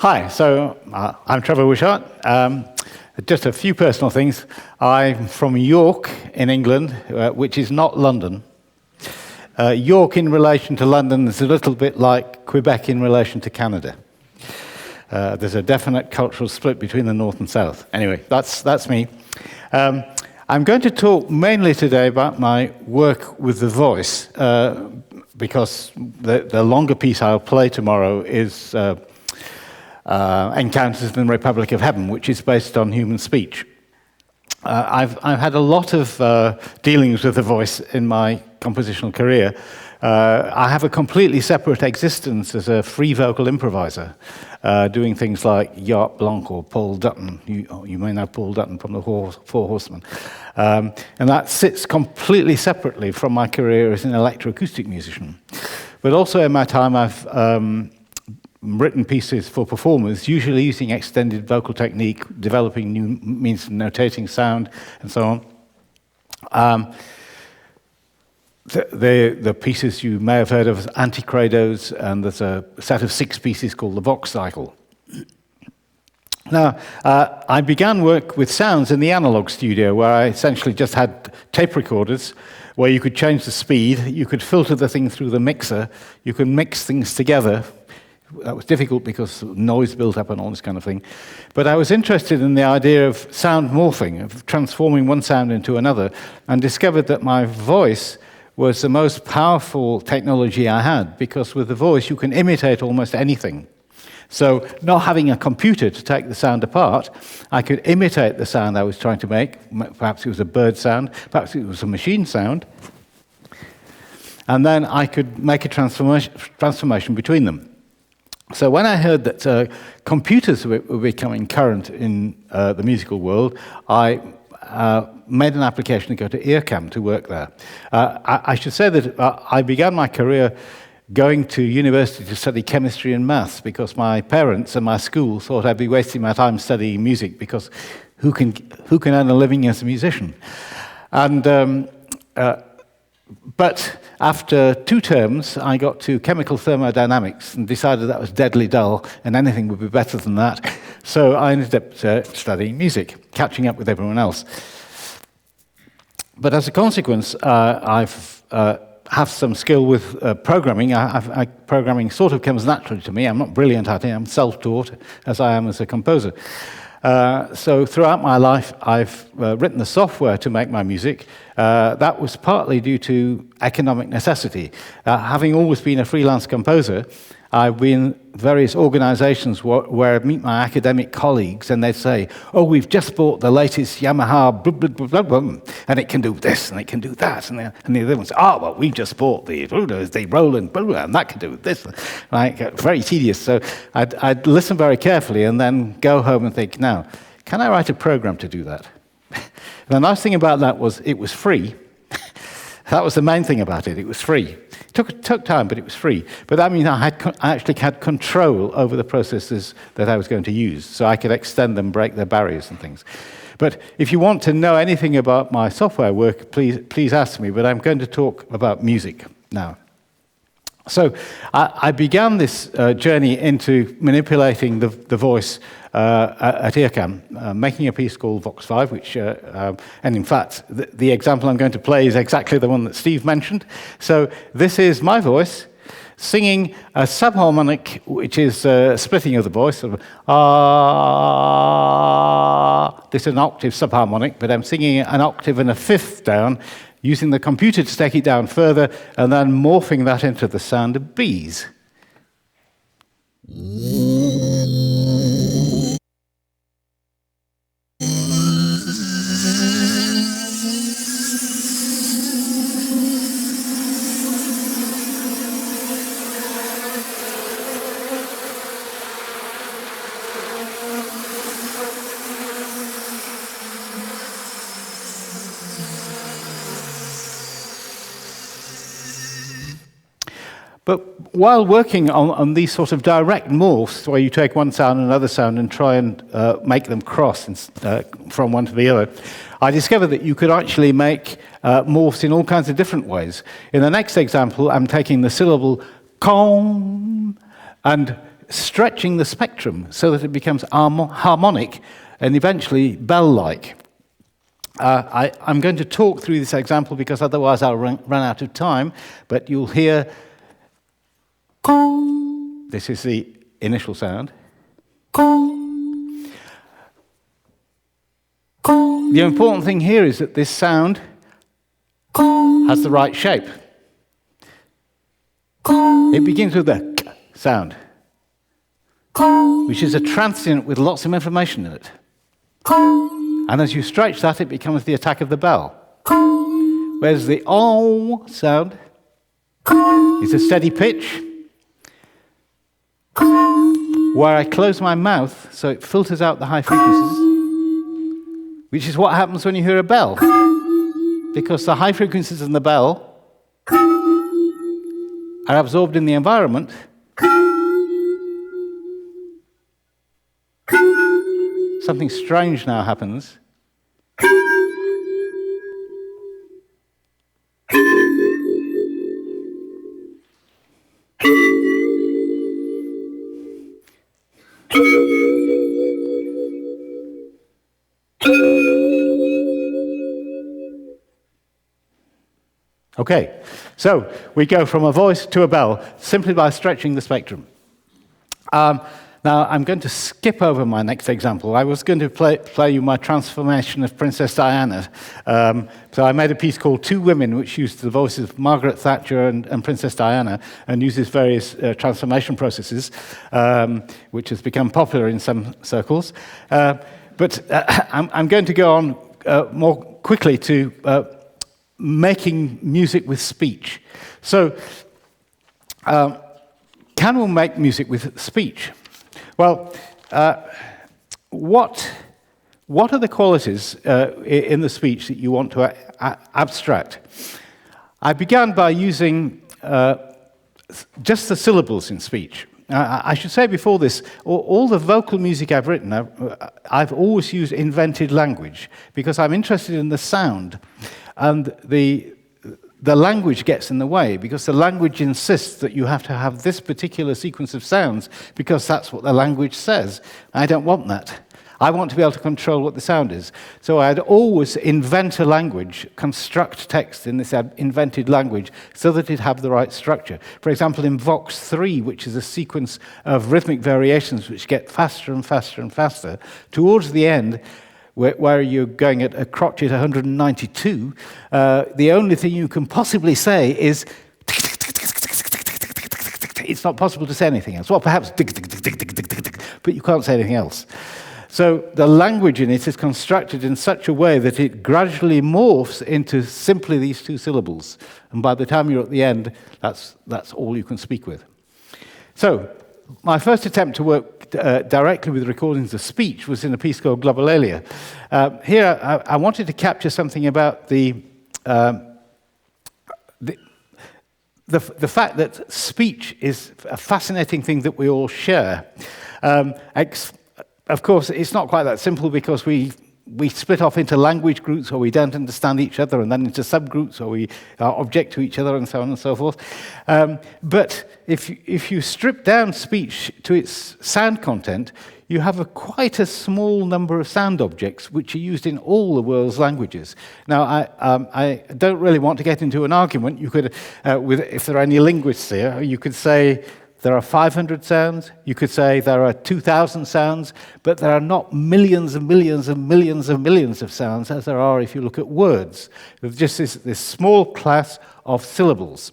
Hi, I'm Trevor Wishart. Just a few personal things. I'm from York in England, which is not London. York in relation to London is a little bit like Quebec in relation to Canada. There's a definite cultural split between the north and south. Anyway, that's me. I'm going to talk mainly today about my work with the voice, because the longer piece I'll play tomorrow is Encounters in the Republic of Heaven, which is based on human speech. I've had a lot of dealings with the voice in my compositional career. I have a completely separate existence as a free vocal improviser, doing things like Yacht Blanc or Paul Dutton. You may know Paul Dutton from the Four Horsemen. And that sits completely separately from my career as an electroacoustic musician. But also in my time, I've written pieces for performers, usually using extended vocal technique, developing new means of notating sound, and so on. The pieces you may have heard of as anti-credos, and there's a set of 6 pieces called the Vox cycle. Now, I began work with sounds in the analog studio, where I essentially just had tape recorders, where you could change the speed, you could filter the thing through the mixer, you could mix things together. That was difficult because noise built up and all this kind of thing. But I was interested in the idea of sound morphing, of transforming one sound into another, and discovered that my voice was the most powerful technology I had, because with the voice you can imitate almost anything. So not having a computer to take the sound apart, I could imitate the sound I was trying to make. Perhaps it was a bird sound, perhaps it was a machine sound. And then I could make a transformation between them. So when I heard that computers were becoming current in the musical world, I made an application to go to CIRMMT to work there. I should say that I began my career going to university to study chemistry and maths, because my parents and my school thought I'd be wasting my time studying music, because who can earn a living as a musician? And but after 2 terms, I got to chemical thermodynamics and decided that was deadly dull and anything would be better than that. So I ended up studying music, catching up with everyone else. But as a consequence, I have some skill with programming. Programming sort of comes naturally to me. I'm not brilliant at it. I'm self-taught, as I am as a composer. So throughout my life, I've written the software to make my music. That was partly due to economic necessity. Having always been a freelance composer, I've been in various organizations where I meet my academic colleagues, and they'd say, oh, we've just bought the latest Yamaha, blah, blah, blah, blah, blah, and it can do this, and it can do that. And the other ones, oh, well, we've just bought the Roland, blah, blah, and that can do this. Like, very tedious. So I'd listen very carefully and then go home and think, now, can I write a program to do that? The nice thing about that was it was free. That was the main thing about it. It was free. It took time, but it was free. But that means I actually had control over the processes that I was going to use, so I could extend them, break their barriers and things. But if you want to know anything about my software work, please ask me. But I'm going to talk about music now. So I began this journey into manipulating the voice at CIRMMT, making a piece called Vox 5, which, and in fact, the example I'm going to play is exactly the one that Steve mentioned. So this is my voice singing a subharmonic, which is a splitting of the voice. Sort of, this is an octave subharmonic, but I'm singing an octave and a fifth down, using the computer to take it down further, and then morphing that into the sound of bees. But while working on these sort of direct morphs, where you take one sound and another sound and try and make them cross from one to the other, I discovered that you could actually make morphs in all kinds of different ways. In the next example, I'm taking the syllable com, and stretching the spectrum so that it becomes harmonic and eventually bell-like. I'm going to talk through this example because otherwise I'll run out of time, but you'll hear, this is the initial sound. The important thing here is that this sound has the right shape. It begins with the k sound, which is a transient with lots of information in it. And as you stretch that, it becomes the attack of the bell. Whereas the O sound is a steady pitch, where I close my mouth so it filters out the high frequencies, which is what happens when you hear a bell. Because the high frequencies in the bell are absorbed in the environment, something strange now happens. Okay, so we go from a voice to a bell simply by stretching the spectrum. Now, I'm going to skip over my next example. I was going to play you my transformation of Princess Diana. So I made a piece called Two Women, which used the voices of Margaret Thatcher and Princess Diana, and uses various transformation processes, which has become popular in some circles. But I'm going to go on more quickly to making music with speech. So, can we make music with speech? Well, what are the qualities in the speech that you want to abstract? I began by using just the syllables in speech. I should say before this, all the vocal music I've written, I've always used invented language because I'm interested in the sound, and the language gets in the way because the language insists that you have to have this particular sequence of sounds because that's what the language says. I don't want that. I want to be able to control what the sound is. So I'd always invent a language, construct text in this invented language so that it'd have the right structure. For example, in Vox 3, which is a sequence of rhythmic variations which get faster and faster and faster, towards the end, where you're going at a crotchet 192, the only thing you can possibly say is it's not possible to say anything else. Well, perhaps but you can't say anything else. So the language in it is constructed in such a way that it gradually morphs into simply these two syllables. And by the time you're at the end, that's all you can speak with. So my first attempt to work directly with recordings of speech was in a piece called Globalalia. Here, I wanted to capture something about the fact that speech is a fascinating thing that we all share. Of course, it's not quite that simple because we split off into language groups where we don't understand each other, and then into subgroups where we object to each other, and so on and so forth. But if you strip down speech to its sound content, you have quite a small number of sound objects which are used in all the world's languages. Now, I don't really want to get into an argument. You could, if there are any linguists here, you could say there are 500 sounds, you could say there are 2,000 sounds, but there are not millions and millions and millions and millions of sounds as there are if you look at words. There's just this small class of syllables.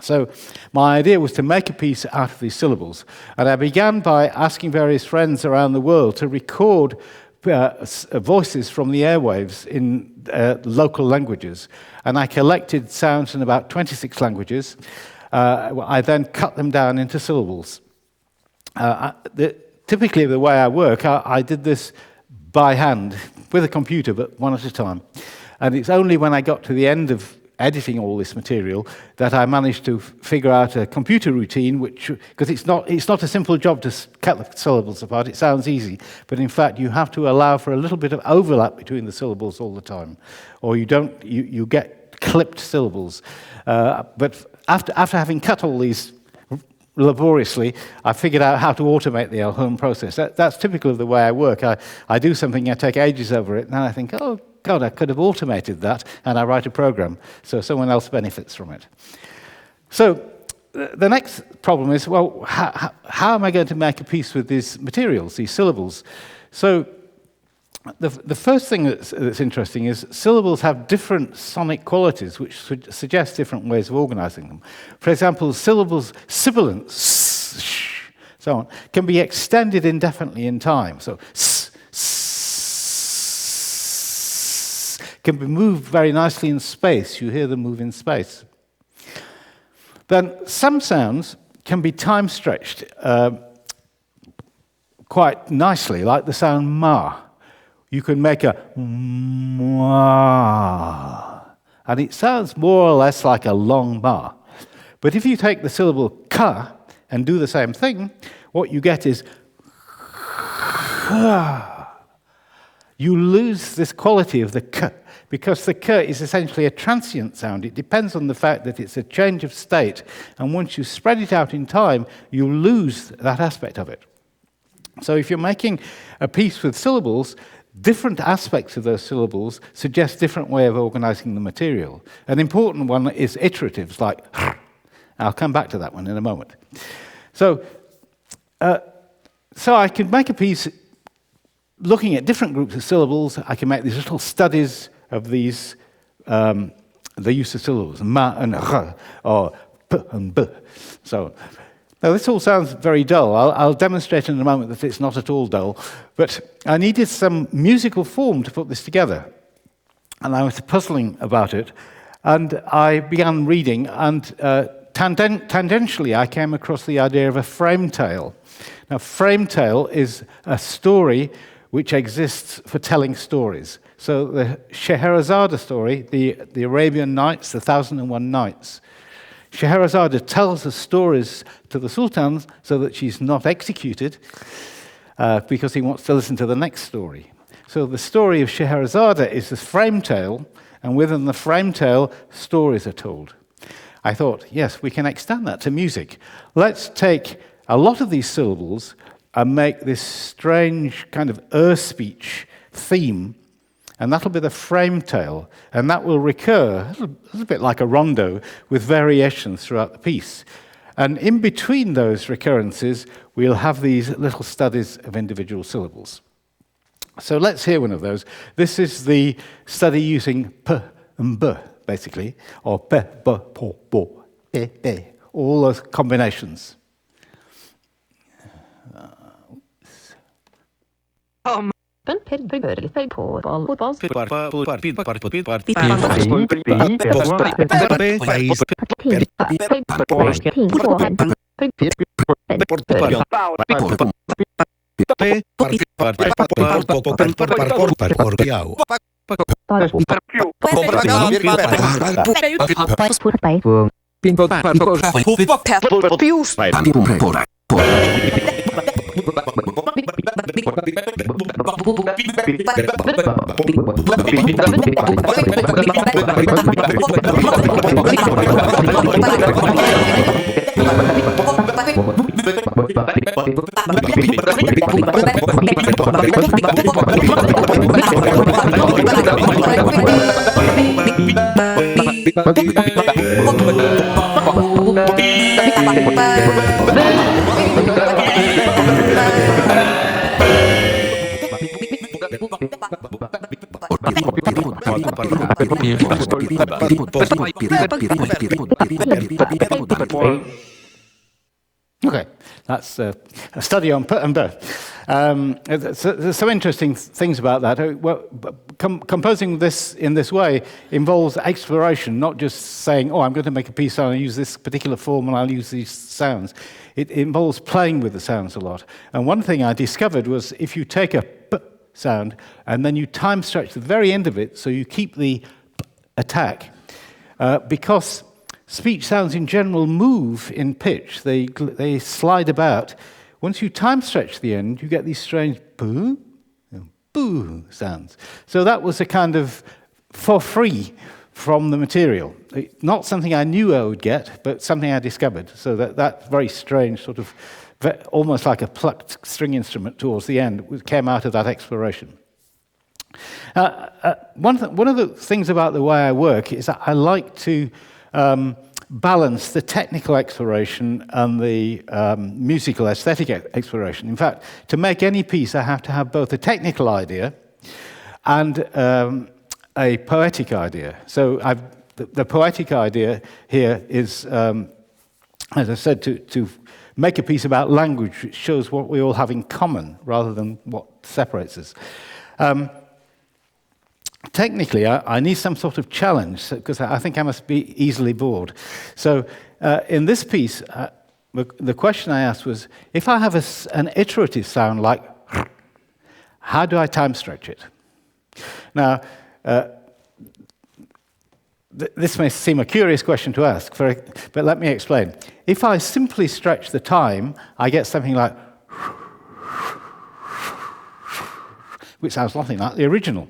So my idea was to make a piece out of these syllables. And I began by asking various friends around the world to record voices from the airwaves in local languages. And I collected sounds in about 26 languages. I then cut them down into syllables. Typically, the way I work, I did this by hand, with a computer, but one at a time. And it's only when I got to the end of editing all this material that I managed to figure out a computer routine, because it's not a simple job to cut the syllables apart. It sounds easy, but in fact, you have to allow for a little bit of overlap between the syllables all the time, or you get clipped syllables. But after having cut all these laboriously, I figured out how to automate the Elhorn process. That's typical of the way I work. I do something, I take ages over it, and then I think, oh, God, I could have automated that, and I write a program, so someone else benefits from it. So the next problem is, well, how am I going to make a piece with these materials, these syllables? So the first thing that's interesting is syllables have different sonic qualities, which suggest different ways of organizing them. For example, syllables, sibilants, sh, so on, can be extended indefinitely in time. So can be moved very nicely in space. You hear them move in space. Then some sounds can be time stretched quite nicely, like the sound ma. You can make a ma, and it sounds more or less like a long ma. But if you take the syllable ka and do the same thing, what you get is ka. You lose this quality of the k, because the k is essentially a transient sound. It depends on the fact that it's a change of state, and once you spread it out in time, you lose that aspect of it. So if you're making a piece with syllables, different aspects of those syllables suggest different way of organizing the material. An important one is iteratives, like I'll come back to that one in a moment. So I could make a piece looking at different groups of syllables. I can make these little studies of these, the use of syllables, ma and r, or p and b, so on. Now, this all sounds very dull. I'll demonstrate in a moment that it's not at all dull, but I needed some musical form to put this together. And I was puzzling about it, and I began reading, and tangentially I came across the idea of a frame tale. Now, frame tale is a story which exists for telling stories. So the Scheherazade story, the Arabian Nights, the 1001 Nights, Scheherazade tells the stories to the Sultan so that she's not executed because he wants to listen to the next story. So the story of Scheherazade is this frame tale, and within the frame tale, stories are told. I thought, yes, we can extend that to music. Let's take a lot of these syllables and make this strange kind of speech theme, and that'll be the frame tale, and that will recur, a little bit like a rondo, with variations throughout the piece. And in between those recurrences, we'll have these little studies of individual syllables. So let's hear one of those. This is the study using p and b, basically, or p, b, po, bo, be, be, all those combinations. Okay, that's a study on put and birth. There's some interesting things about that. Well, composing this in this way involves exploration, not just saying, oh, I'm going to make a piece and I'll use this particular form and I'll use these sounds. It involves playing with the sounds a lot. And one thing I discovered was if you take a p sound and then you time stretch the very end of it so you keep the attack, because speech sounds in general move in pitch. They slide about. Once you time stretch the end, you get these strange boo and boo sounds. So that was a kind of for free from the material. Not something I knew I would get, but something I discovered. So that very strange sort of, almost like a plucked string instrument towards the end, came out of that exploration. One of the things about the way I work is that I like to balance the technical exploration and the musical aesthetic exploration. In fact, to make any piece, I have to have both a technical idea and a poetic idea. So the poetic idea here is, as I said, to make a piece about language which shows what we all have in common rather than what separates us. Technically, I need some sort of challenge because I think I must be easily bored. So in this piece, the question I asked was, if I have an iterative sound like how do I time stretch it? Now, this may seem a curious question to ask, but let me explain. If I simply stretch the time, I get something like, which sounds nothing like the original.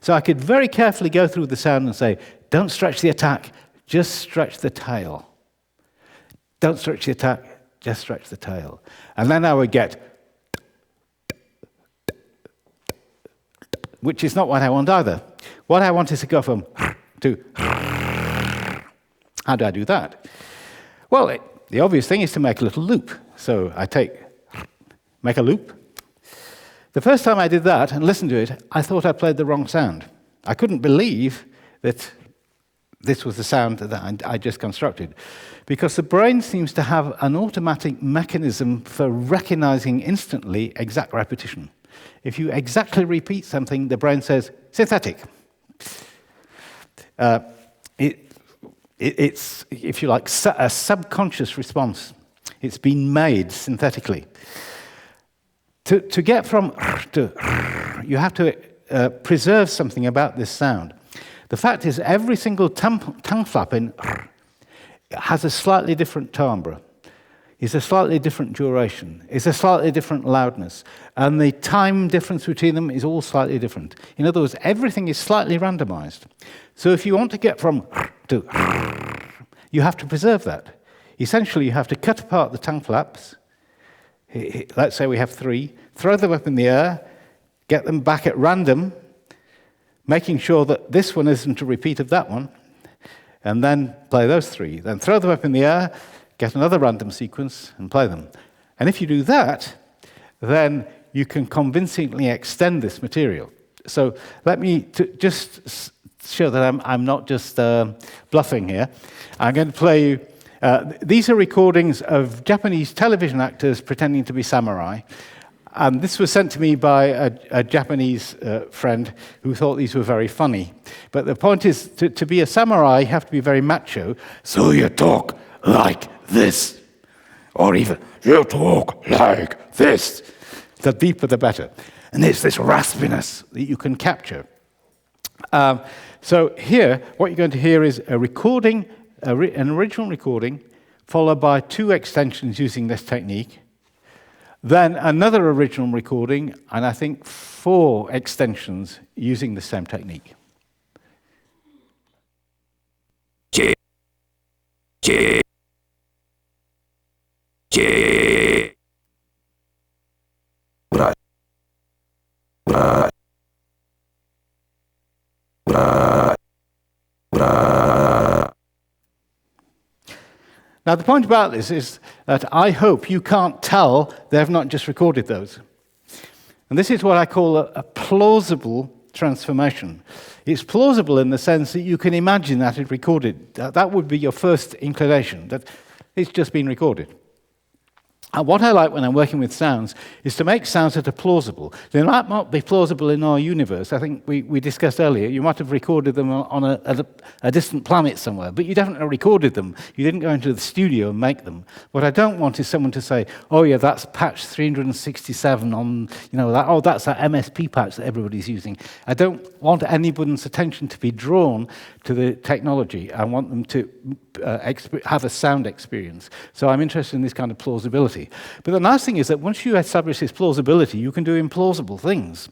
So I could very carefully go through the sound and say, don't stretch the attack, just stretch the tail. Don't stretch the attack, just stretch the tail. And then I would get, which is not what I want either. What I want is to go from to. How do I do that? Well, the obvious thing is to make a little loop. So I make a loop. The first time I did that and listened to it, I thought I played the wrong sound. I couldn't believe that this was the sound that I just constructed, because the brain seems to have an automatic mechanism for recognizing instantly exact repetition. If you exactly repeat something, the brain says, synthetic. It's, if you like, a subconscious response. It's been made synthetically. To get from to, you have to preserve something about this sound. The fact is, every single tongue flap in has a slightly different timbre, is a slightly different duration, is a slightly different loudness, and the time difference between them is all slightly different. In other words, everything is slightly randomized. So if you want to get from to, you have to preserve that. Essentially, you have to cut apart the tongue flaps. Let's say we have 3, throw them up in the air, get them back at random, making sure that this one isn't a repeat of that one, and then play those 3. Then throw them up in the air, get another random sequence, and play them. And if you do that, then you can convincingly extend this material. So let me just show that I'm not just bluffing here. I'm going to play you. These are recordings of Japanese television actors pretending to be samurai. And this was sent to me by a Japanese friend who thought these were very funny. But the point is, to be a samurai, you have to be very macho. So you talk like this. Or even, you talk like this. The deeper, the better. And it's this raspiness that you can capture. So here, what you're going to hear is a recording, an original recording, followed by 2 extensions using this technique, then another original recording, and I think 4 extensions using the same technique. Now, the point about this is that I hope you can't tell they've not just recorded those. And this is what I call a plausible transformation. It's plausible in the sense that you can imagine that it recorded. That would be your first inclination, that it's just been recorded. And what I like when I'm working with sounds is to make sounds that are plausible. They might not be plausible in our universe. I think we discussed earlier, you might have recorded them on a distant planet somewhere, but you definitely recorded them. You didn't go into the studio and make them. What I don't want is someone to say, oh yeah, that's patch 367 on, that's that MSP patch that everybody's using. I don't want anybody's attention to be drawn to the technology. I want them to have a sound experience. So I'm interested in this kind of plausibility. But the nice thing is that once you establish this plausibility, you can do implausible things.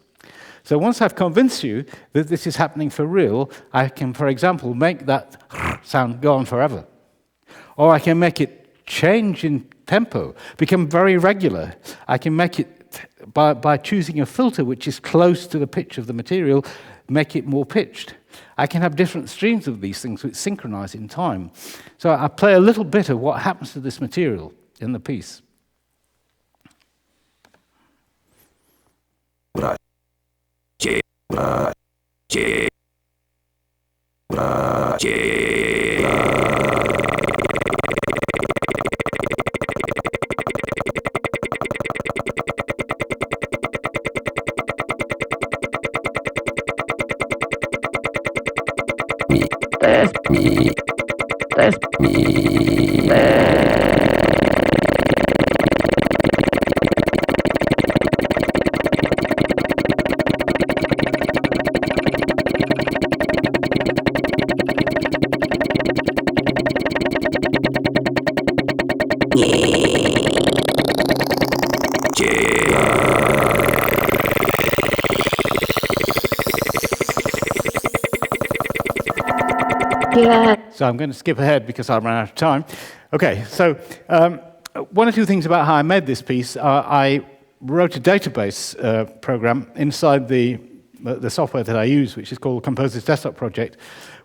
So once I've convinced you that this is happening for real, I can, for example, make that sound go on forever. Or I can make it change in tempo, become very regular. I can make it, by choosing a filter which is close to the pitch of the material, make it more pitched. I can have different streams of these things which synchronize in time. So I play a little bit of what happens to this material in the piece. So I'm going to skip ahead because I've run out of time. Okay, so one or two things about how I made this piece. I wrote a database program inside the software that I use, which is called Composer's Desktop Project,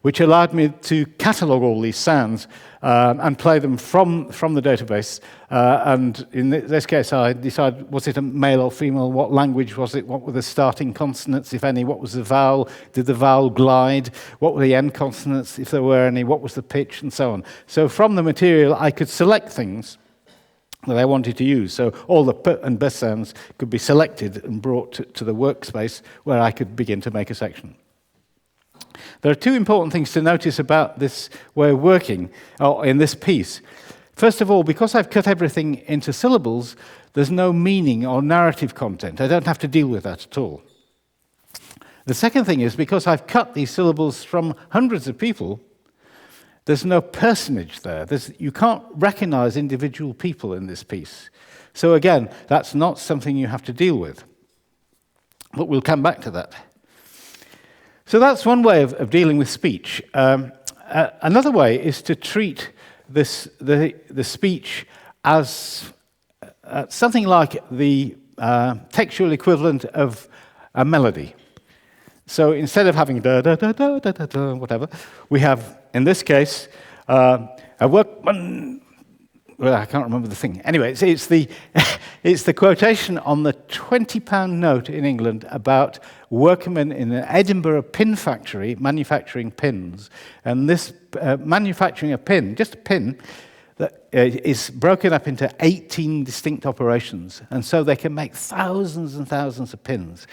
which allowed me to catalog all these sounds and play them from the database. And in this case, I decided, was it a male or female? What language was it? What were the starting consonants, if any? What was the vowel? Did the vowel glide? What were the end consonants, if there were any? What was the pitch? And so on. So from the material, I could select things that I wanted to use. So all the p and b sounds could be selected and brought to the workspace where I could begin to make a section. There are two important things to notice about this way of working in this piece. First of all, because I've cut everything into syllables, there's no meaning or narrative content. I don't have to deal with that at all. The second thing is, because I've cut these syllables from hundreds of people, there's no personage there. You can't recognize individual people in this piece. So again, that's not something you have to deal with. But we'll come back to that. So that's one way of dealing with speech. Another way is to treat the speech as something like the textual equivalent of a melody. So instead of having da da da da da da da whatever, we have, in this case, a workman. Well, I can't remember the thing. Anyway, it's the quotation on the £20 note in England about workmen in an Edinburgh pin factory manufacturing pins. And this manufacturing a pin, just a pin, that is broken up into 18 distinct operations. And so they can make thousands and thousands of pins.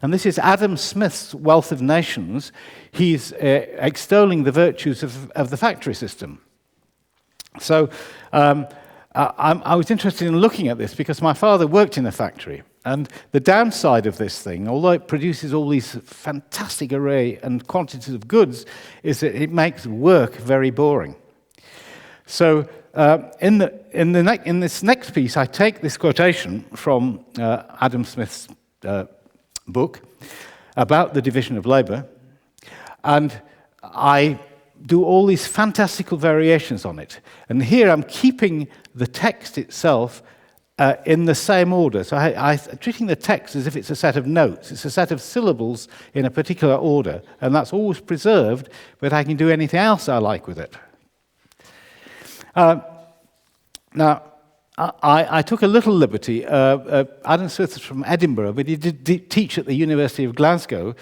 And this is Adam Smith's Wealth of Nations. He's extolling the virtues of the factory system. So I was interested in looking at this because my father worked in a factory. And the downside of this thing, although it produces all these fantastic array and quantities of goods, is that it makes work very boring. So in this next piece, I take this quotation from Adam Smith's book about the division of labor, and I do all these fantastical variations on it. And here I'm keeping the text itself in the same order. So I'm treating the text as if it's a set of notes. It's a set of syllables in a particular order, and that's always preserved, but I can do anything else I like with it. Now, I took a little liberty. Adam Smith is from Edinburgh, but he did teach at the University of Glasgow.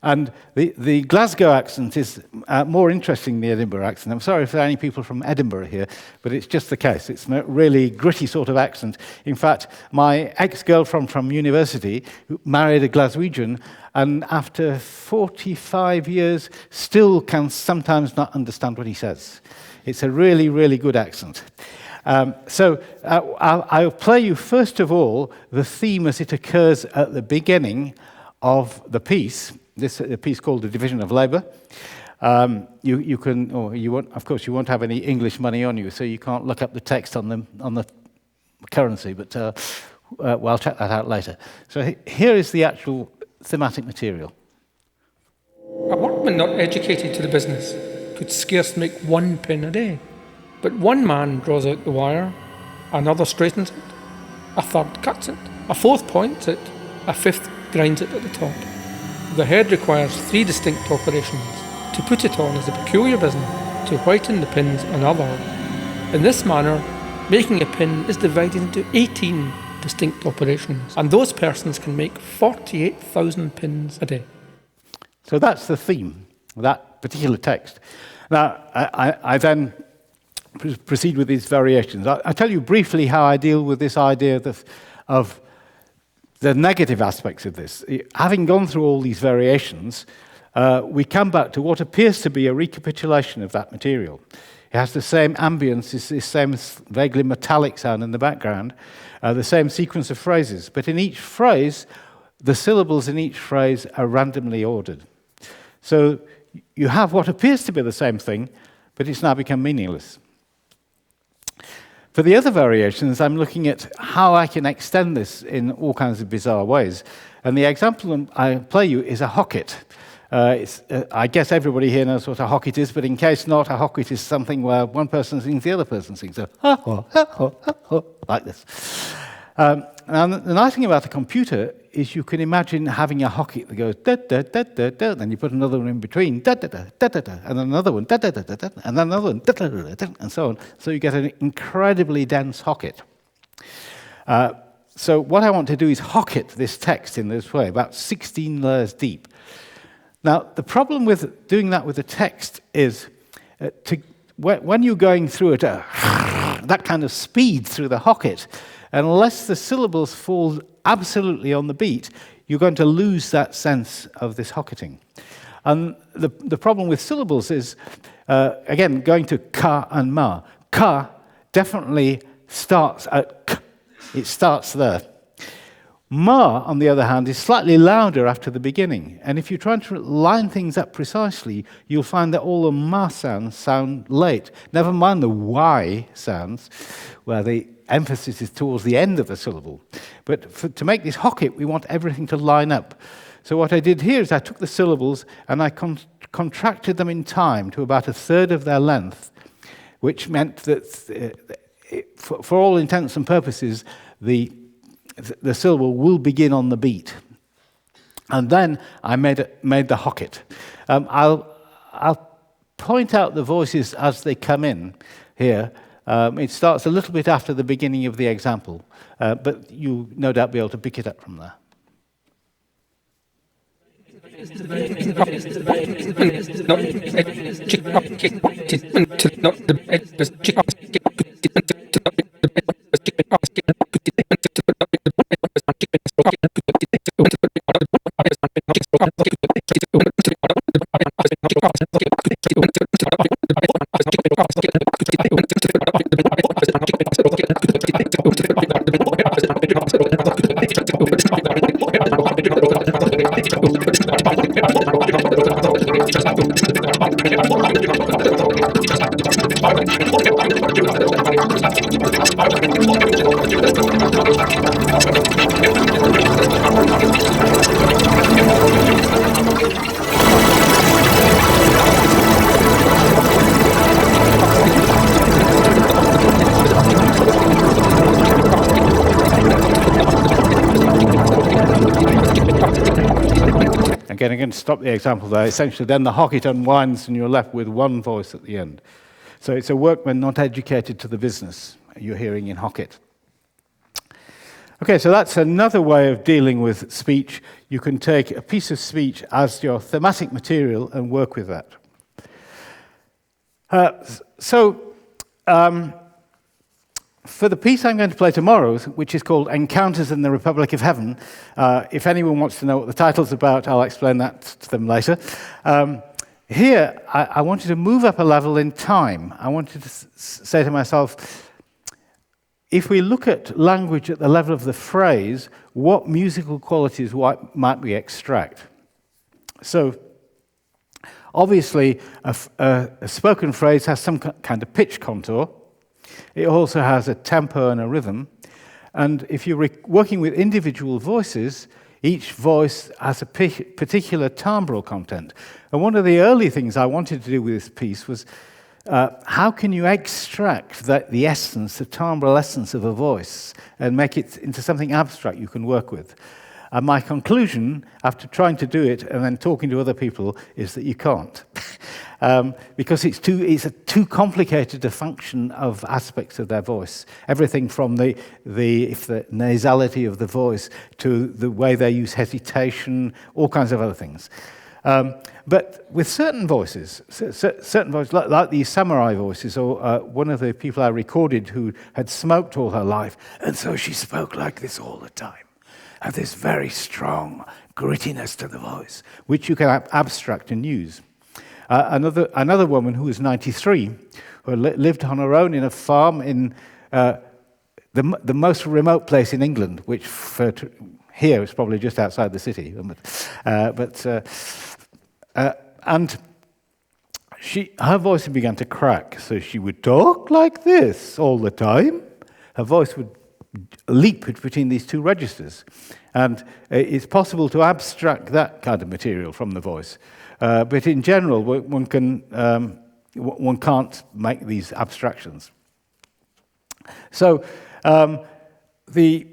And the Glasgow accent is more interesting than the Edinburgh accent. I'm sorry if there are any people from Edinburgh here, but it's just the case. It's a really gritty sort of accent. In fact, my ex-girlfriend from university married a Glaswegian, and after 45 years, still can sometimes not understand what he says. It's a really, really good accent. So I'll play you, first of all, the theme as it occurs at the beginning of the piece. This a piece called The Division of Labor. You can, or you won't, of course, you won't have any English money on you, so you can't look up the text on the currency. But well, I'll check that out later. So here is the actual thematic material. A workman not educated to the business could scarce make 1 pin a day. But one man draws out the wire, another straightens it, a third cuts it, a fourth points it, a fifth grinds it at the top. The head requires 3 distinct operations. To put it on is a peculiar business, to whiten the pins another. In this manner, making a pin is divided into 18 distinct operations, and those persons can make 48,000 pins a day. So that's the theme, that particular text. Now, I then proceed with these variations. I'll tell you briefly how I deal with this idea of the negative aspects of this. Having gone through all these variations, we come back to what appears to be a recapitulation of that material. It has the same ambience, the same vaguely metallic sound in the background, the same sequence of phrases. But in each phrase, the syllables in each phrase are randomly ordered. So you have what appears to be the same thing, but it's now become meaningless. For the other variations, I'm looking at how I can extend this in all kinds of bizarre ways. And the example I play you is a Hockett. I guess everybody here knows what a Hockett is, but in case not, a Hockett is something where one person sings, the other person sings. So, like this. And the nice thing about a computer is you can imagine having a Hockett that goes da da da da da, then you put another one in between da da da da da da, and then another one da da da da da, and then another one da da da da, and so on. So you get an incredibly dense Hockett. So what I want to do is Hockett this text in this way, about 16 layers deep. Now the problem with doing that with a text is when you're going through it that kind of speed through the Hockett, unless the syllables fall absolutely on the beat, you're going to lose that sense of this Hocketting. And the problem with syllables is, again, going to ka and ma. Ka definitely starts at k. It starts there. Ma, on the other hand, is slightly louder after the beginning. And if you're trying to line things up precisely, you'll find that all the ma sounds sound late. Never mind the y sounds, where the emphasis is towards the end of the syllable. But to make this Hockett, we want everything to line up. So what I did here is I took the syllables and I contracted them in time to about 1/3 of their length, which meant that, for all intents and purposes, the syllable will begin on the beat. And then I made the Hockett. I'll point out the voices as they come in here. It starts a little bit after the beginning of the example, but you'll no doubt be able to pick it up from there. Again, I'm going to stop the example there. Essentially, then the Hockett unwinds and you're left with one voice at the end. So it's a workman not educated to the business you're hearing in Hockett. Okay, so that's another way of dealing with speech. You can take a piece of speech as your thematic material and work with that. For the piece I'm going to play tomorrow, which is called Encounters in the Republic of Heaven, if anyone wants to know what the title's about, I'll explain that to them later. Here, I wanted to move up a level in time. I wanted to say to myself, if we look at language at the level of the phrase, what musical qualities might we extract? So, obviously, a spoken phrase has some kind of pitch contour. It also has a tempo and a rhythm. And if you're working with individual voices, Each voice has a particular timbral content. And one of the early things I wanted to do with this piece was how can you extract the essence, the timbral essence of a voice and make it into something abstract you can work with? And my conclusion, after trying to do it and then talking to other people, is that you can't. Because it's too complicated a function of aspects of their voice. Everything from the nasality of the voice to the way they use hesitation, all kinds of other things. But with certain voices, like these samurai voices, or one of the people I recorded who had smoked all her life, and so she spoke like this all the time, had this very strong grittiness to the voice, which you can abstract and use. Another woman who was 93, who lived on her own in a farm in the most remote place in England, which here is probably just outside the city. And her voice began to crack, so she would talk like this all the time. Her voice would leap between these two registers. And it's possible to abstract that kind of material from the voice. But in general, one can't make these abstractions. So there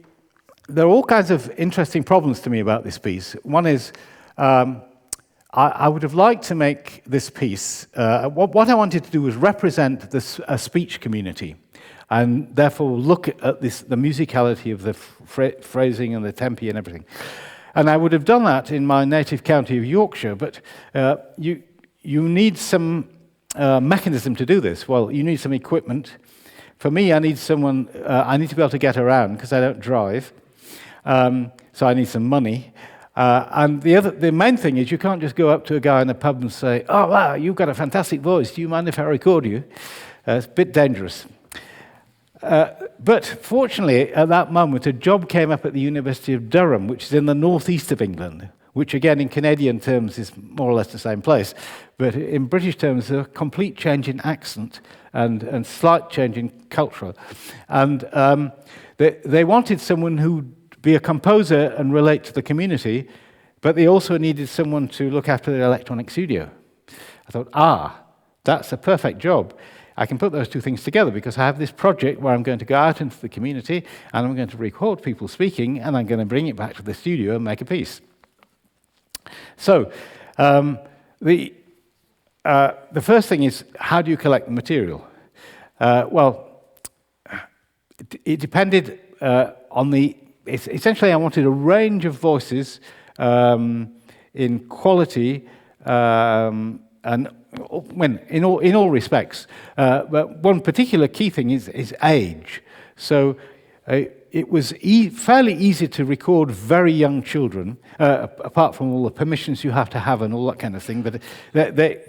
are all kinds of interesting problems to me about this piece. One is I would have liked to make this piece, what I wanted to do was represent a speech community, and therefore look at the musicality of the phrasing and the tempi and everything. And I would have done that in my native county of Yorkshire, but you need some mechanism to do this. Well, you need some equipment. For me, I need I need to be able to get around because I don't drive, so I need some money. And the main thing is you can't just go up to a guy in a pub and say, "Oh, wow, you've got a fantastic voice. Do you mind if I record you?" It's a bit dangerous. But fortunately, at that moment, a job came up at the University of Durham, which is in the northeast of England, which again, in Canadian terms, is more or less the same place. But in British terms, a complete change in accent and slight change in culture. And they wanted someone who'd be a composer and relate to the community, but they also needed someone to look after their electronic studio. I thought, that's a perfect job. I can put those two things together because I have this project where I'm going to go out into the community and I'm going to record people speaking and I'm going to bring it back to the studio and make a piece. So the first thing is, how do you collect the material? It depended on essentially I wanted a range of voices in quality and in all respects. But one particular key thing is age. So it was fairly easy to record very young children, apart from all the permissions you have to have and all that kind of thing. But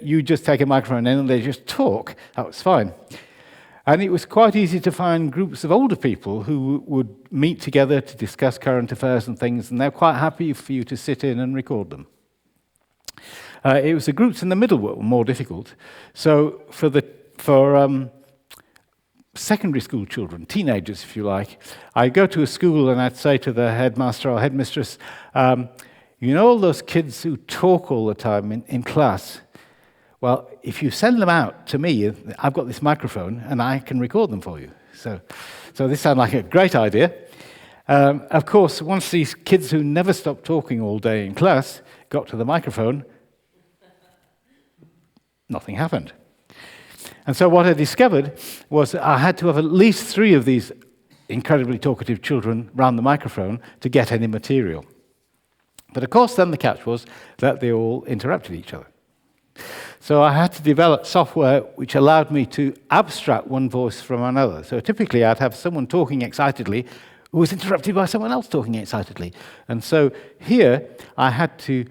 you just take a microphone in and they just talk. That was fine. And it was quite easy to find groups of older people who would meet together to discuss current affairs and things, and they're quite happy for you to sit in and record them. It was the groups in the middle that were more difficult. So for secondary school children, teenagers, if you like, I'd go to a school and I'd say to the headmaster or headmistress, you know all those kids who talk all the time in class? Well, if you send them out to me, I've got this microphone and I can record them for you. So this sounded like a great idea. Of course, once these kids who never stopped talking all day in class got to the microphone, nothing happened. And so what I discovered was I had to have at least 3 of these incredibly talkative children round the microphone to get any material. But of course, then the catch was that they all interrupted each other. So I had to develop software which allowed me to abstract one voice from another. So typically I'd have someone talking excitedly who was interrupted by someone else talking excitedly. And so here I had to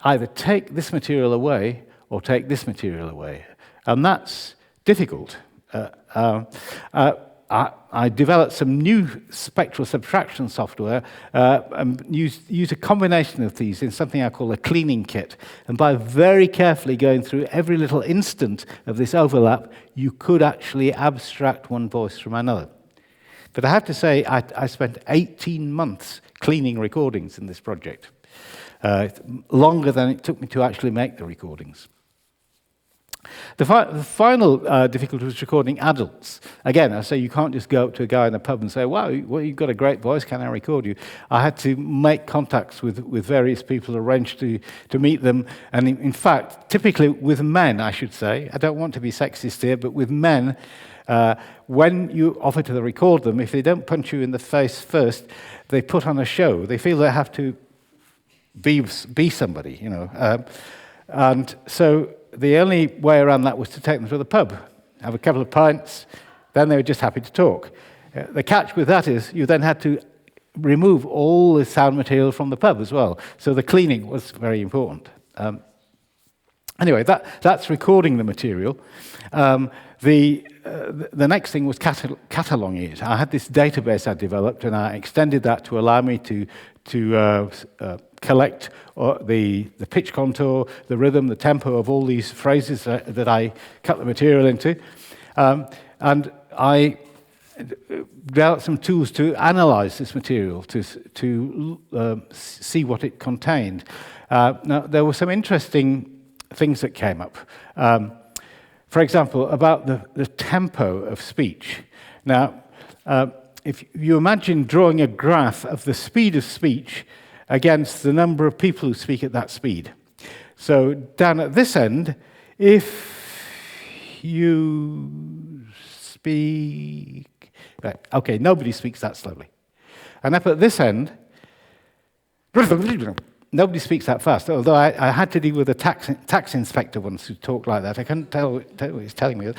either take this material away or take this material away. And that's difficult. I developed some new spectral subtraction software and used a combination of these in something I call a cleaning kit. And by very carefully going through every little instant of this overlap, you could actually abstract one voice from another. But I have to say, I spent 18 months cleaning recordings in this project. Longer than it took me to actually make the recordings. The final difficulty was recording adults. Again, I say you can't just go up to a guy in a pub and say, wow, well, you've got a great voice, can I record you? I had to make contacts with various people, arrange to meet them. And in fact, typically with men, I should say, I don't want to be sexist here, but with men, when you offer to record them, if they don't punch you in the face first, they put on a show. They feel they have to be somebody, you know. And so the only way around that was to take them to the pub, have a couple of pints, then they were just happy to talk. The catch with that is you then had to remove all the sound material from the pub as well. So the cleaning was very important. Anyway, that's recording the material. The next thing was cataloging it. I had this database I developed, and I extended that to allow me to collect the pitch contour, the rhythm, the tempo of all these phrases that I cut the material into. And I developed some tools to analyze this material, to see what it contained. Now, there were some interesting things that came up. For example, about the tempo of speech. Now, if you imagine drawing a graph of the speed of speech against the number of people who speak at that speed. So down at this end, if you speak... Right, okay, nobody speaks that slowly. And up at this end, nobody speaks that fast, although I had to deal with a tax inspector once who talked like that. I couldn't tell what he's telling me.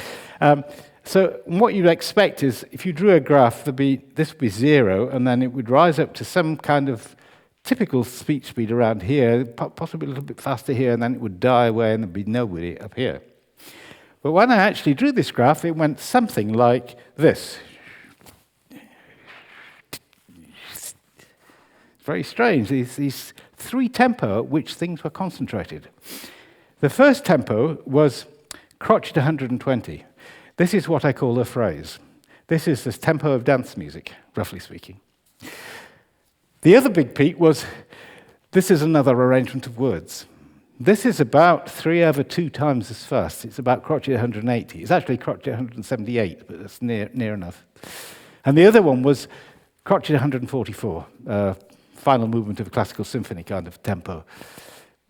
So what you'd expect is, if you drew a graph, this would be 0, and then it would rise up to some kind of typical speech speed around here, possibly a little bit faster here, and then it would die away and there'd be nobody up here. But when I actually drew this graph, it went something like this. It's very strange, these three tempo at which things were concentrated. The first tempo was crotchet 120. This is what I call a phrase. This is the tempo of dance music, roughly speaking. The other big peak was, this is another arrangement of words. This is about 3/2 times as fast. It's about crotchet 180. It's actually crotchet 178, but it's near enough. And the other one was crotchet 144, final movement of a classical symphony kind of tempo.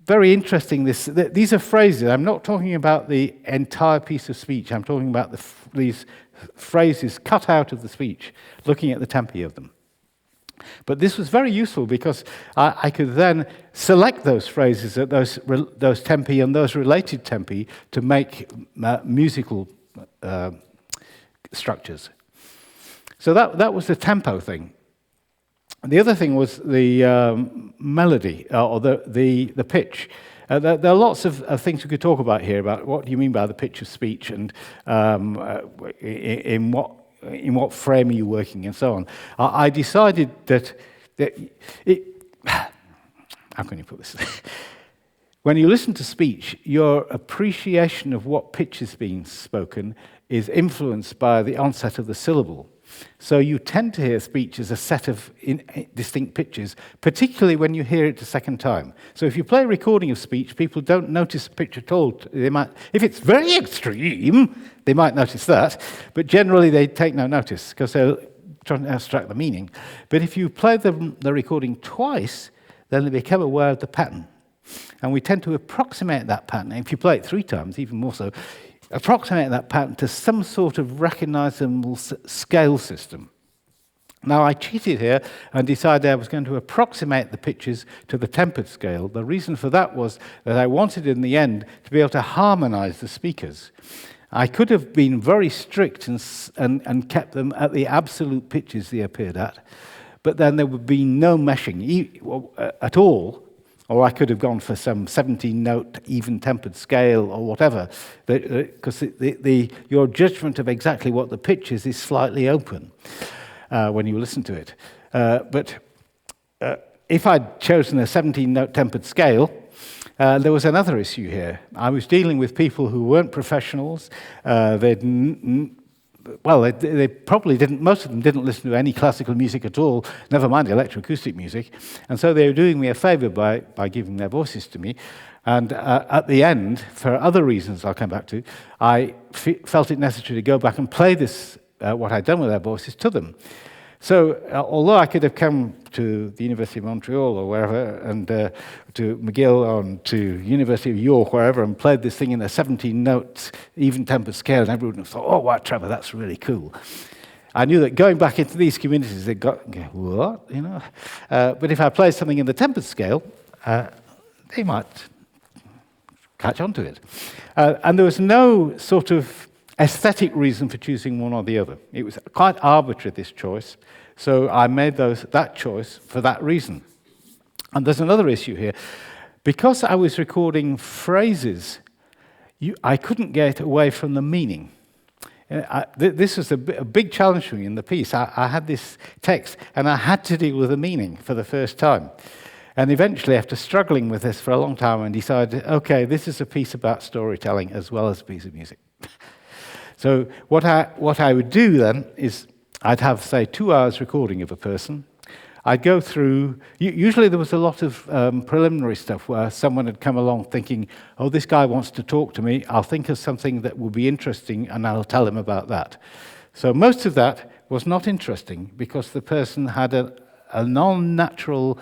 Very interesting. These are phrases. I'm not talking about the entire piece of speech. I'm talking about these phrases cut out of the speech, looking at the tempi of them. But this was very useful because I could then select those phrases at those tempi and those related tempi to make musical structures. So that was the tempo thing. The other thing was the melody, or the pitch. There are lots of things we could talk about here, about what do you mean by the pitch of speech, and in what frame are you working, and so on. I decided that how can you put this? When you listen to speech, your appreciation of what pitch is being spoken is influenced by the onset of the syllable. So you tend to hear speech as a set of distinct pitches, particularly when you hear it a second time. So if you play a recording of speech, people don't notice the pitch at all. They might, if it's very extreme, they might notice that, but generally they take no notice because they're trying to abstract the meaning. But if you play the recording twice, then they become aware of the pattern. And we tend to approximate that pattern. And if you play it 3 times, even more so, approximate that pattern to some sort of recognizable scale system. Now, I cheated here and decided I was going to approximate the pitches to the tempered scale. The reason for that was that I wanted, in the end, to be able to harmonize the speakers. I could have been very strict and kept them at the absolute pitches they appeared at, but then there would be no meshing at all. Or I could have gone for some 17-note even-tempered scale or whatever, because your judgment of exactly what the pitch is slightly open when you listen to it. But if I'd chosen a 17-note tempered scale, there was another issue here. I was dealing with people who weren't professionals. They'd well, they probably didn't, most of them didn't listen to any classical music at all, never mind electroacoustic music. And so they were doing me a favor by giving their voices to me. And at the end, for other reasons I'll come back to, I felt it necessary to go back and play this, what I'd done with their voices, to them. So although I could have come to the University of Montreal or wherever, and to McGill or to University of York, wherever, and played this thing in a 17-note, even-tempered scale, and everyone would have thought, oh, wow, Trevor, that's really cool. I knew that going back into these communities, they'd got, what, you know? But if I played something in the tempered scale, they might catch on to it. And there was no sort of aesthetic reason for choosing one or the other. It was quite arbitrary, this choice. So I made that choice for that reason. And there's another issue here. Because I was recording phrases, I couldn't get away from the meaning. This was a big challenge for me in the piece. I had this text, and I had to deal with the meaning for the first time. And eventually, after struggling with this for a long time, I decided, okay, this is a piece about storytelling as well as a piece of music. So what I would do then is I'd have, say, 2 hours recording of a person. I'd go through, usually there was a lot of preliminary stuff where someone had come along thinking, oh, this guy wants to talk to me, I'll think of something that will be interesting and I'll tell him about that. So most of that was not interesting because the person had a non-natural,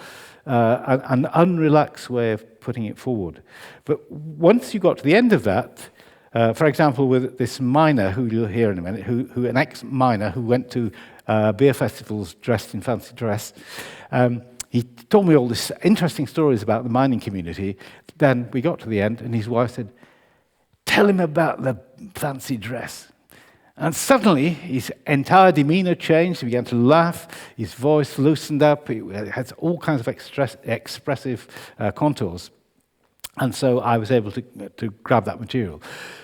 an unrelaxed way of putting it forward. But once you got to the end of that, for example, with this miner who you'll hear in a minute, an ex-miner who went to beer festivals dressed in fancy dress, he told me all these interesting stories about the mining community. Then we got to the end, and his wife said, tell him about the fancy dress. And suddenly, his entire demeanor changed. He began to laugh. His voice loosened up. It had all kinds of expressive contours. And so I was able to grab that material.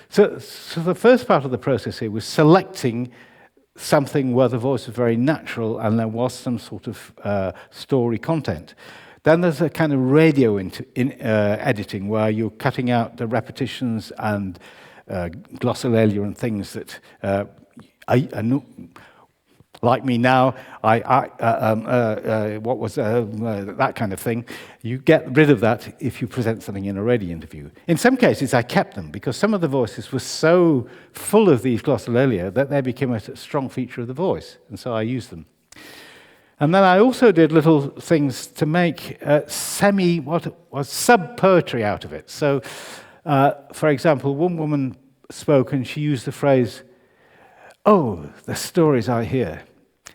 So the first part of the process here was selecting something where the voice was very natural and there was some sort of story content. Then there's a kind of radio editing where you're cutting out the repetitions and glossolalia and things that like me now, what was that kind of thing. You get rid of that if you present something in a radio interview. In some cases, I kept them because some of the voices were so full of these glossolalia that they became a strong feature of the voice, and so I used them. And then I also did little things to make sub-poetry out of it. So, for example, one woman spoke and she used the phrase, oh, the stories I hear.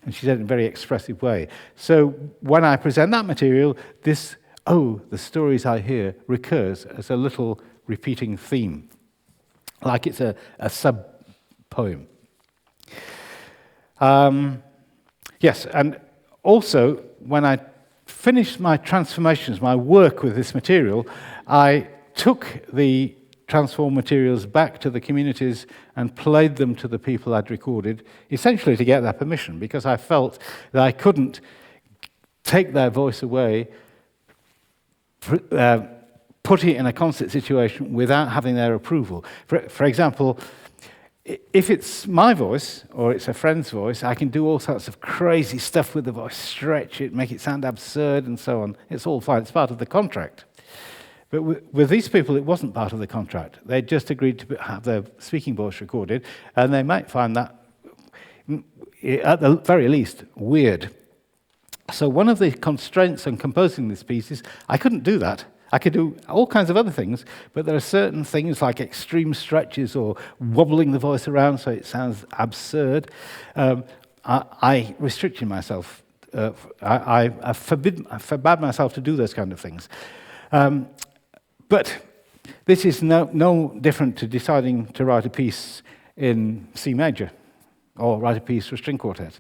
And she said it in a very expressive way. So when I present that material, this, oh, the stories I hear, recurs as a little repeating theme, like it's a sub-poem. Yes, and also, when I finished my transformations, my work with this material, I took the transformed materials back to the communities and played them to the people I'd recorded, essentially to get their permission, because I felt that I couldn't take their voice away, put it in a concert situation without having their approval. For example, if it's my voice or it's a friend's voice, I can do all sorts of crazy stuff with the voice, stretch it, make it sound absurd and so on. It's all fine. It's part of the contract. But with these people, it wasn't part of the contract. They just agreed to have their speaking voice recorded, and they might find that, at the very least, weird. So one of the constraints on composing this piece is I couldn't do that. I could do all kinds of other things, but there are certain things like extreme stretches or wobbling the voice around so it sounds absurd. I restricted myself. I forbade myself to do those kind of things. But this is no different to deciding to write a piece in C major or write a piece for a string quartet.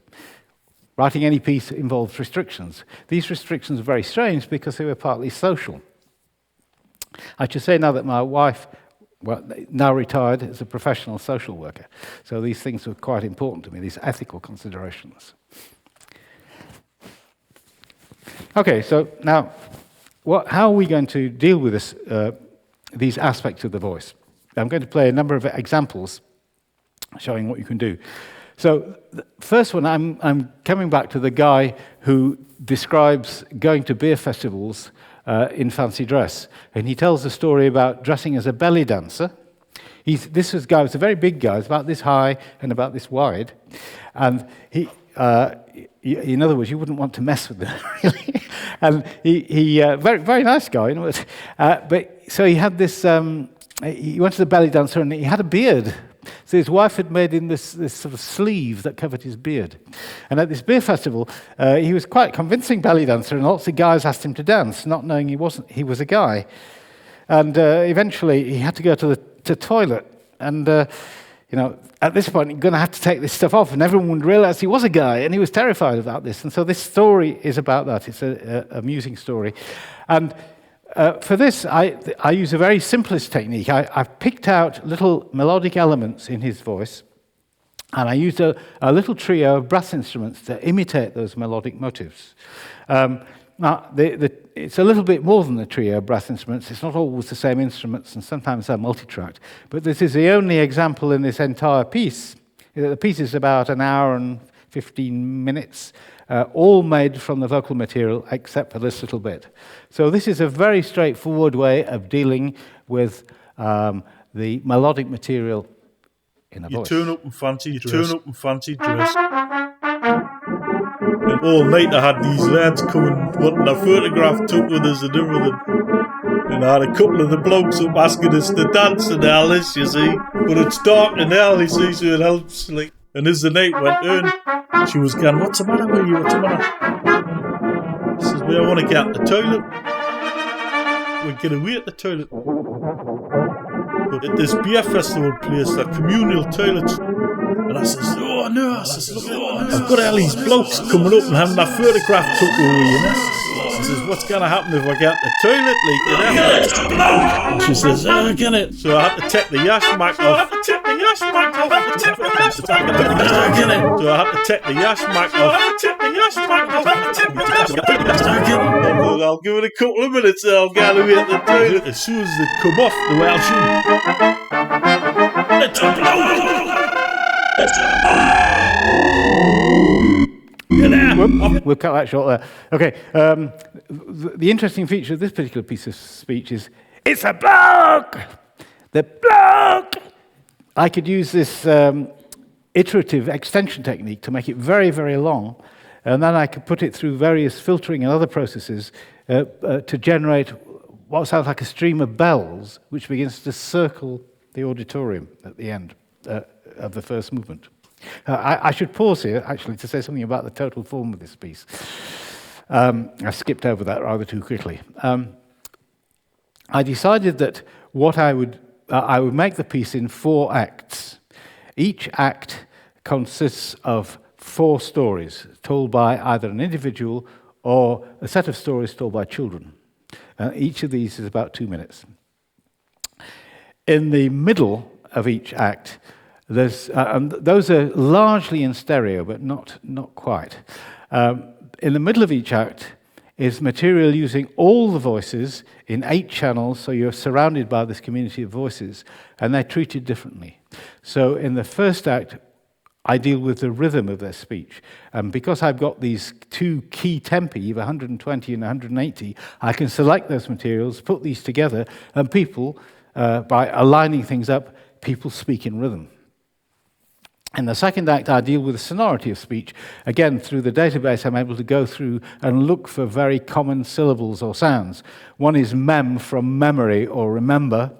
Writing any piece involves restrictions. These restrictions are very strange because they were partly social. I should say now that my wife, now retired, is a professional social worker. So these things were quite important to me, these ethical considerations. Okay, so now, how are we going to deal with this, these aspects of the voice? I'm going to play a number of examples showing what you can do. So the first one, I'm coming back to the guy who describes going to beer festivals in fancy dress. And he tells a story about dressing as a belly dancer. This guy was a very big guy, about this high and about this wide. And he, in other words, you wouldn't want to mess with him, really. And he very, very nice guy. You know, but so he had this, he went to the belly dancer and he had a beard. So his wife had made him this sort of sleeve that covered his beard. And at this beer festival, he was quite a convincing belly dancer, and lots of guys asked him to dance, not knowing he was a guy. And eventually, he had to go to the toilet. And at this point, you're going to have to take this stuff off, and everyone would realize he was a guy, and he was terrified about this. And so this story is about that. It's an amusing story. And for this, I use a very simplest technique. I've picked out little melodic elements in his voice, and I used a little trio of brass instruments to imitate those melodic motifs. Now, it's a little bit more than the trio of brass instruments. It's not always the same instruments, and sometimes they're multi-tracked. But this is the only example in this entire piece. The piece is about an hour and 15 minutes, all made from the vocal material except for this little bit. So this is a very straightforward way of dealing with the melodic material in a voice. You turn up in fancy dress. And all night I had these lads coming, wanting a photograph took with us and everything. And I had a couple of the blokes up asking us to dance and all this, you see. But it's dark in hell, you see, so it helps. Like. And as the night went on, she was going, "What's the matter with you? What's the matter?" I says, "Well, I want to get out the toilet." We get away at the toilet. But at this beer festival place, they're communal toilets. And I says, "Oh no," I says, "Look, I've got all these blokes coming up and having a photograph took over, you know." I says, "What's going to happen if I get the toilet, like, you know?" And she says, "Oh, get it." So I had to take the yash mac off. So I had to take the yash mac off. I'll give it a couple of minutes and I'll get away at the toilet. As soon as they come off, the Welsh it's a blow. We'll cut that short there. Okay. The interesting feature of this particular piece of speech is it's a bloke. The bloke. I could use this iterative extension technique to make it very, very long, and then I could put it through various filtering and other processes to generate what sounds like a stream of bells, which begins to circle the auditorium at the end of the first movement. I should pause here, actually, to say something about the total form of this piece. I skipped over that rather too quickly. I decided that I would make the piece in 4 acts. Each act consists of 4 stories told by either an individual or a set of stories told by children. Each of these is about 2 minutes. In the middle of each act, those are largely in stereo, but not quite. In the middle of each act is material using all the voices in 8 channels, so you're surrounded by this community of voices, and they're treated differently. So in the first act, I deal with the rhythm of their speech. And because I've got these 2 key tempi, 120 and 180, I can select those materials, put these together, and people, by aligning things up, people speak in rhythm. In the second act, I deal with the sonority of speech. Again, through the database, I'm able to go through and look for very common syllables or sounds. One is mem, from memory or remember.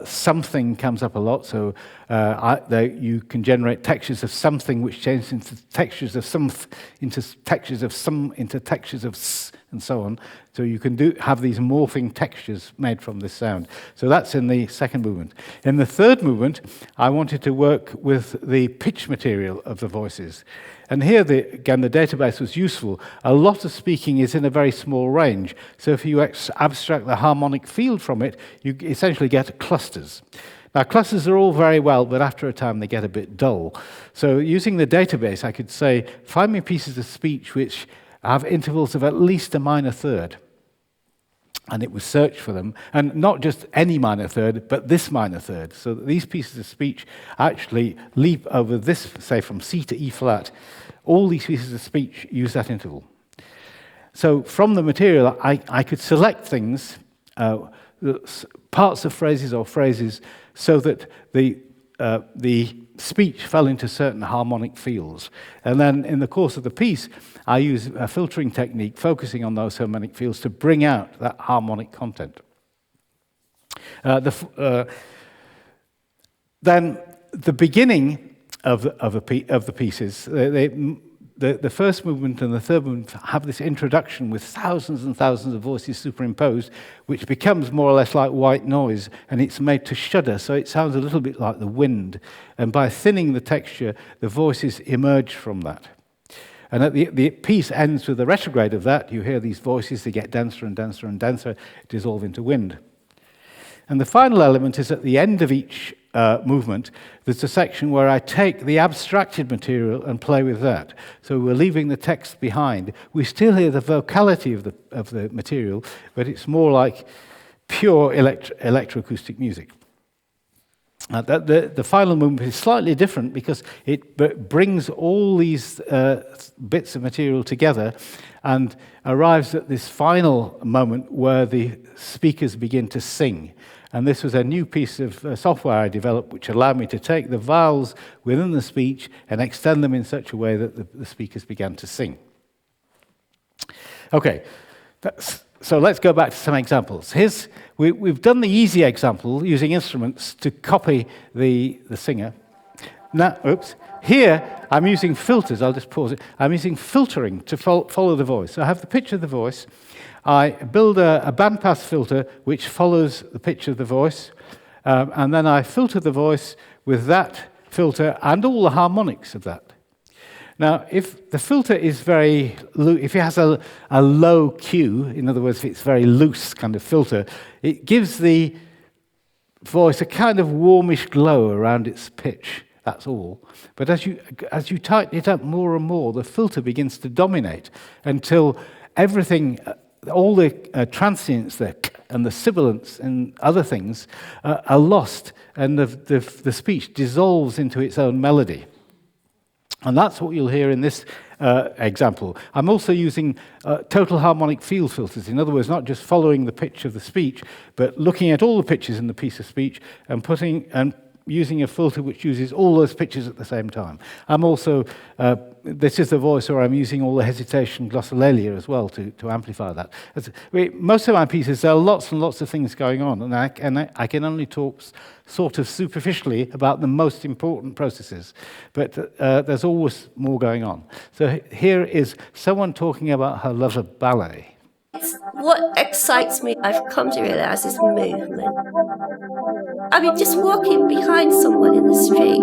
Something comes up a lot, so you can generate textures of something which change into textures of some, into textures of some, into textures of s, and so on. So you can have these morphing textures made from this sound. So that's in the second movement. In the third movement, I wanted to work with the pitch material of the voices. And here, again, the database was useful. A lot of speaking is in a very small range. So if you abstract the harmonic field from it, you essentially get clusters. Now, clusters are all very well, but after a time, they get a bit dull. So using the database, I could say, find me pieces of speech which have intervals of at least a minor third. and it would search for them, and not just any minor third, but this minor third, so that these pieces of speech actually leap over this, say from C to E flat. All these pieces of speech use that interval. So from the material, I could select things, parts of phrases or phrases, so that the speech fell into certain harmonic fields. And then in the course of the piece, I use a filtering technique focusing on those harmonic fields to bring out that harmonic content. Then the beginning of the pieces, the first movement and the third movement have this introduction with thousands and thousands of voices superimposed, which becomes more or less like white noise, and it's made to shudder, so it sounds a little bit like the wind. And by thinning the texture, the voices emerge from that. And the piece ends with the retrograde of that. You hear these voices, they get denser and denser and denser, dissolve into wind. And the final element is at the end of each movement, there's a section where I take the abstracted material and play with that. So we're leaving the text behind. We still hear the vocality of the material, but it's more like pure electroacoustic music. The final movement is slightly different because it brings all these bits of material together and arrives at this final moment where the speakers begin to sing. And this was a new piece of software I developed which allowed me to take the vowels within the speech and extend them in such a way that the speakers began to sing. Okay, so let's go back to some examples. We've done the easy example using instruments to copy the singer. Now, here I'm using filters. I'll just pause it. I'm using filtering to follow the voice. So I have the pitch of the voice. I build a bandpass filter which follows the pitch of the voice, and then I filter the voice with that filter and all the harmonics of that. Now, if the filter is if it has a low Q, in other words, if it's very loose kind of filter, it gives the voice a kind of warmish glow around its pitch. That's all. But as you tighten it up more and more, the filter begins to dominate until everything, all the transients there and the sibilants and other things are lost, and the speech dissolves into its own melody. And that's what you'll hear in this example. I'm also using total harmonic field filters. In other words, not just following the pitch of the speech, but looking at all the pitches in the piece of speech and using a filter which uses all those pitches at the same time. I'm also, this is the voice where I'm using all the hesitation glossolalia as well to amplify that. Most of my pieces, there are lots and lots of things going on, and I can only talk sort of superficially about the most important processes, but there's always more going on. So here is someone talking about her love of ballet. What excites me, I've come to realise, is movement. I mean, just walking behind someone in the street.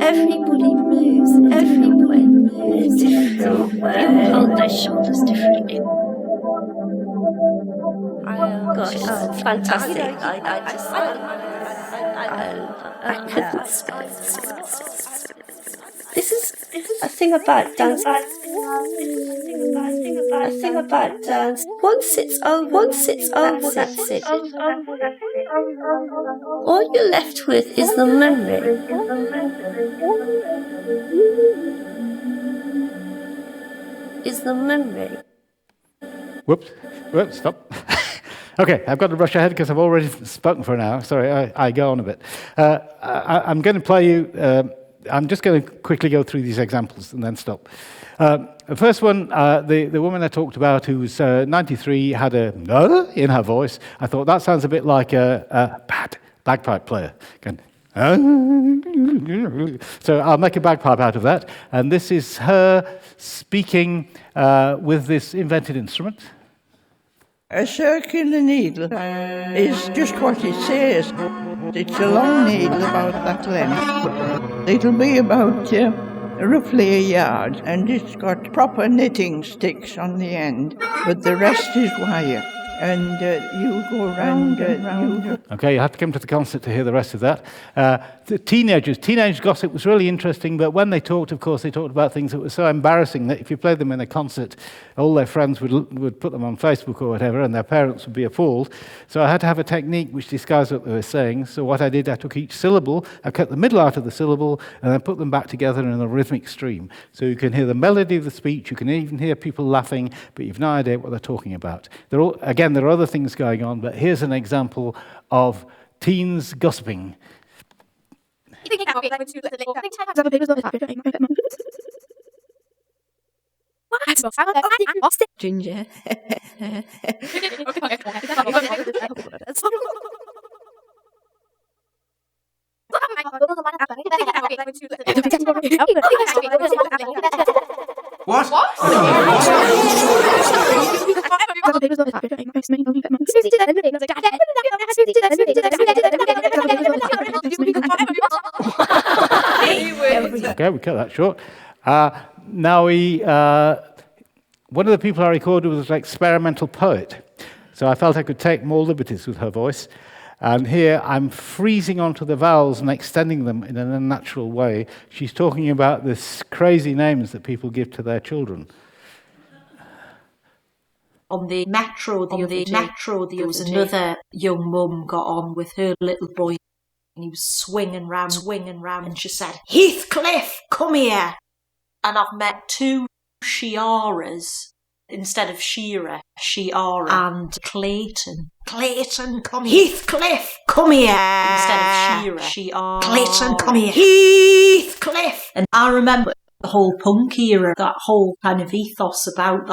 Everybody moves, everyone moves differently. They hold their shoulders differently. Gosh, fantastic. I couldn't speak. This is a thing about dance. A thing about dance. Once it's over, that's it. All you're left with is the memory. Whoops, stop. Okay, I've got to rush ahead because I've already spoken for an hour. Sorry, I go on a bit. I'm going to play you... I'm just going to quickly go through these examples and then stop. The first one, the woman I talked about who's 93 had a no in her voice. I thought that sounds a bit like a bad bagpipe player. So I'll make a bagpipe out of that. And this is her speaking with this invented instrument. A circular needle is just what it says. It's a long needle about that length. It'll be about roughly a yard, and it's got proper knitting sticks on the end, but the rest is wire. and you go round and round. Okay, you have to come to the concert to hear the rest of that. The teenage gossip was really interesting, but when they talked, of course, they talked about things that were so embarrassing that if you played them in a concert, all their friends would put them on Facebook or whatever, and their parents would be appalled. So I had to have a technique which disguised what they were saying. So what I did, I took each syllable, I cut the middle out of the syllable, and then put them back together in a rhythmic stream. So you can hear the melody of the speech, you can even hear people laughing, but you've no idea what they're talking about. Again, there are other things going on, but here's an example of teens gossiping. Ginger. What? Okay, we cut that short. Now one of the people I recorded was an experimental poet. So I felt I could take more liberties with her voice. And here I'm freezing onto the vowels and extending them in an unnatural way. She's talking about this crazy names that people give to their children. On the metro there was another young mum got on with her little boy, and he was swinging round, and she said, "Heathcliff, come here." And I've met two Shiaras instead of Shearer, Shiara, and Clayton. Clayton, come here. Heathcliff, come here. Instead of Shearer, Shiara. Clayton, come here. Heathcliff. And I remember the whole punk era, that whole kind of ethos about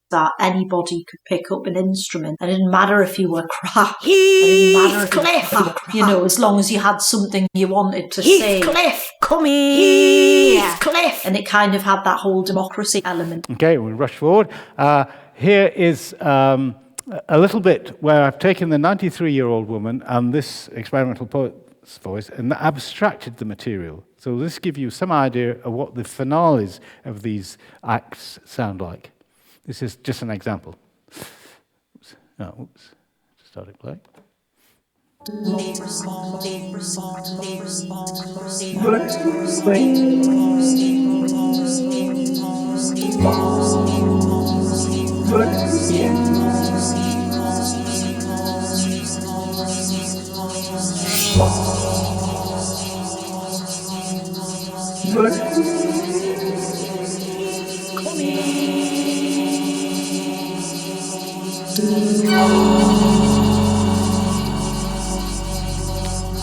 that anybody could pick up an instrument. It didn't matter if you were crap. Heathcliff, you know, as long as you had something you wanted to say. Heathcliff, come here. Heathcliff. And it kind of had that whole democracy element. Okay, we'll rush forward. Here is a little bit where I've taken the 93-year-old woman and this experimental poet's voice and abstracted the material. So this gives you some idea of what the finales of these acts sound like. This is just an example. Oops. Start it play.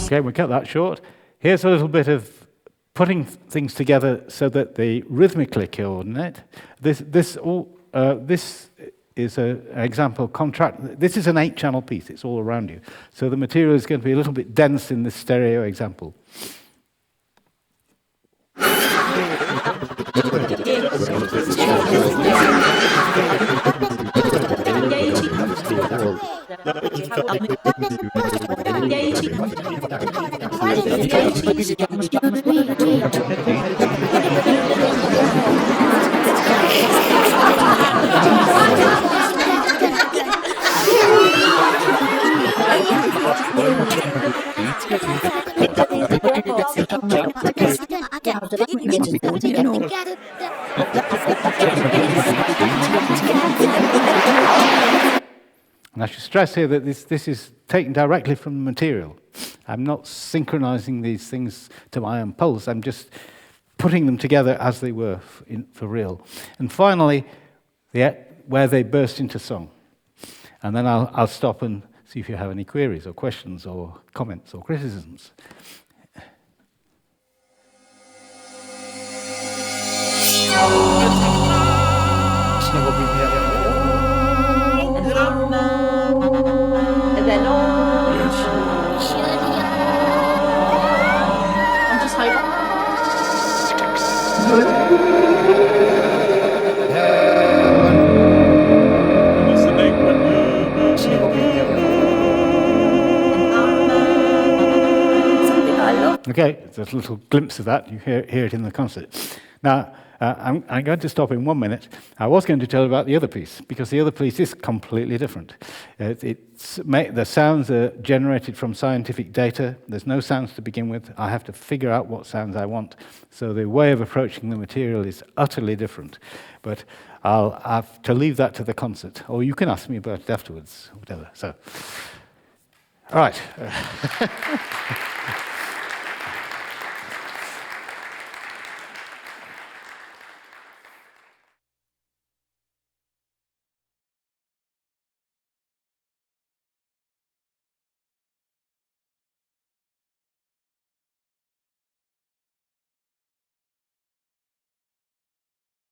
Okay, we cut that short. Here's a little bit of putting things together so that they rhythmically coordinate. This is an example contract. This is an 8-channel piece. It's all around you. So the material is going to be a little bit dense in this stereo example. And I should stress here that this is taken directly from the material. I'm not synchronizing these things to my own pulse. I'm just putting them together as they were for real. And finally, where they burst into song. And then I'll stop and see if you have any queries or questions or comments or criticisms. And then I'm just hoping. Okay, there's a little glimpse of that. You hear it in the concert. Now, I'm going to stop in 1 minute. I was going to tell you about the other piece, because the other piece is completely different. The sounds are generated from scientific data. There's no sounds to begin with. I have to figure out what sounds I want. So the way of approaching the material is utterly different. But I'll have to leave that to the concert. Or you can ask me about it afterwards, whatever. So, all right.